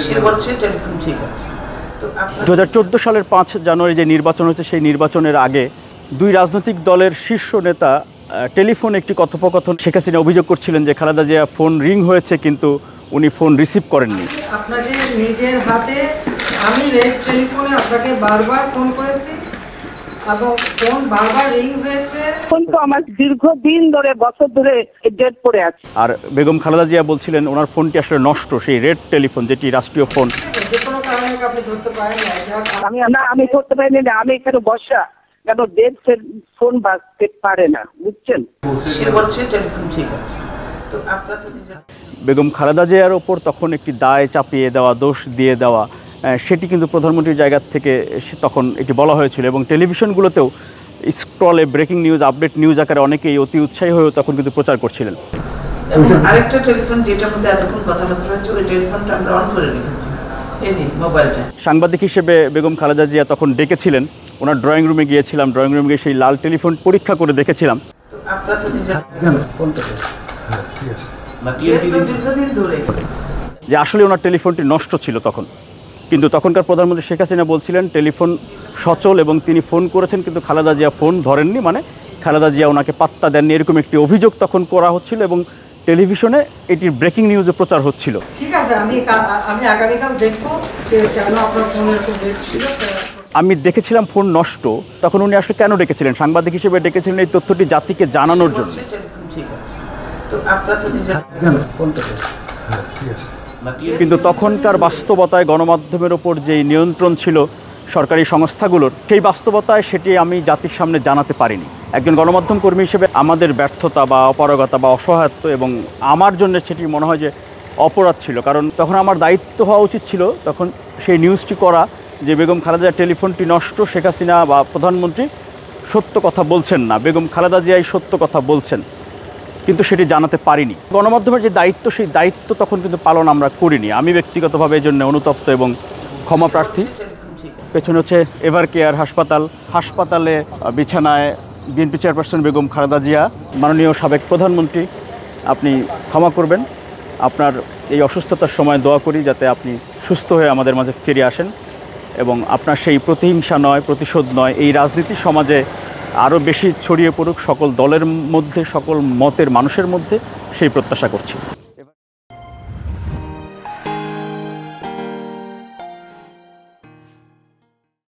সে বলছে টেলিফোন ঠিক আছে। 2014 সালের 5 জানুয়ারি যে নির্বাচন হচ্ছে সেই নির্বাচনের আগে দুই রাজনৈতিক দলের শীর্ষ নেতা টেলিফোনে একটি কথোপকথন শেখ হাসিনা অভিযোগ করছিলেন যে খালেদা জিয়া ফোন রিং হয়েছে কিন্তু উনি ফোন রিসিভ করেননি। আপনাকে নিজের হাতে আমি রেড টেলিফোনে আপনাকে বারবার ফোন করেছি এবং ফোন বারবার রিং হয়েছে। ফোন তো আমার দীর্ঘদিন ধরে বছর ধরে ডেট পড়ে আছে। আর বেগম খালেদা জিয়া বলছিলেন ওনার ফোনটি আসলে নষ্ট, সেই রেড টেলিফোন যেটি রাষ্ট্রীয় ফোন। যে কোনো কারণে আপনি ধরতে পারেন না। আমি ধরতে পারিনি না, আমি এখানে বসা কেন ডেট ফোন বাজতে পারে না, বুঝছেন? সে বলছে টেলিফোন ঠিক আছে। তো আপনারা তো নিজের বেগম খালেদা জিয়ার ওপর তখন একটি দায় চাপিয়ে দেওয়া, দোষ দিয়ে দেওয়া, সেটি কিন্তু প্রধানমন্ত্রীর জায়গা থেকে তখন এটি বলা হয়েছিল এবং টেলিভিশনগুলোতেও স্ক্রলে ব্রেকিং নিউজ, আপডেট নিউজ আকারে অনেকেই অতি উৎসাহী হয়েও তখন কিন্তু প্রচার করছিলেন। এবং আরেকটা টেলিফোন যেটার মধ্যে এতক্ষণ কথাবার্তা হয়েছে ওই টেলিফোনটা আমরা অন করে রেখেছি, এই যে মোবাইলটা। সাংবাদিক হিসেবে বেগম খালেদা জিয়া তখন ডেকেছিলেন, ওনার ড্রয়িং রুমে গিয়েছিলাম, ড্রয়িং রুমে গিয়ে সেই লাল টেলিফোন পরীক্ষা করে দেখেছিলাম। তো আপনারা তো নিজের ফোনটা দীর্ঘদিন ধরে যে আসলে ওনার টেলিফোনটি নষ্ট ছিল তখন, কিন্তু তখনকার প্রধানমন্ত্রী শেখ হাসিনা বলছিলেন টেলিফোন সচল এবং তিনি ফোন করেছেন কিন্তু খালেদা জিয়া ফোন ধরেননি, মানে খালেদা জিয়া ওনাকে পাত্তা দেননি, এরকম একটি অভিযোগ তখন করা হচ্ছিল এবং টেলিভিশনে এটির ব্রেকিং নিউজে প্রচার হচ্ছিল। ঠিক আছে, আমি আগামীকাল দেখবো যে কেন আপনার ফোন এরকম রেড ছিল। আমি দেখেছিলাম ফোন নষ্ট, তখন উনি আসলে কেন ডেকেছিলেন? সাংবাদিক হিসেবে ডেকেছিলেন এই তথ্যটি জাতিকে জানানোর জন্য। টেলিফোন ঠিক আছে। তো আপনারা তো নিজের ফোনটা কিন্তু তখনকার বাস্তবতায় গণমাধ্যমের ওপর যেই নিয়ন্ত্রণ ছিল সরকারি সংস্থাগুলোর, সেই বাস্তবতায় সেটি আমি জাতির সামনে জানাতে পারিনি। একজন গণমাধ্যম কর্মী হিসেবে আমাদের ব্যর্থতা বা অপারগতা বা অসহায়ত্ব এবং আমার জন্য সেটি মনে হয় যে অপরাধ ছিল, কারণ তখন আমার দায়িত্ব হওয়া উচিত ছিল তখন সেই নিউজটি করা যে বেগম খালেদা জিয়ার টেলিফোনটি নষ্ট, শেখ হাসিনা বা প্রধানমন্ত্রী সত্য কথা বলছেন না, বেগম খালেদা জিয়াই সত্য কথা বলছেন, কিন্তু সেটি জানাতে পারিনি। গণমাধ্যমের যে দায়িত্ব সেই দায়িত্ব তখন কিন্তু পালন আমরা করিনি। আমি ব্যক্তিগতভাবে এই জন্য অনুতপ্ত এবং ক্ষমা প্রার্থী। পেছনে হচ্ছে এভার কেয়ার হাসপাতালে বিছানায় বিএনপি চেয়ারপারসন বেগম খালেদা জিয়া। মাননীয় সাবেক প্রধানমন্ত্রী, আপনি ক্ষমা করবেন, আপনার এই অসুস্থতার সময় দোয়া করি যাতে আপনি সুস্থ হয়ে আমাদের মাঝে ফিরে আসেন এবং আপনার সেই প্রতিহিংসা নয়, প্রতিশোধ নয়, এই রাজনীতি সমাজে আরও বেশি ছড়িয়ে পড়ুক সকল দলের মধ্যে, সকল মতের মানুষের মধ্যে, সেই প্রত্যাশা করছি।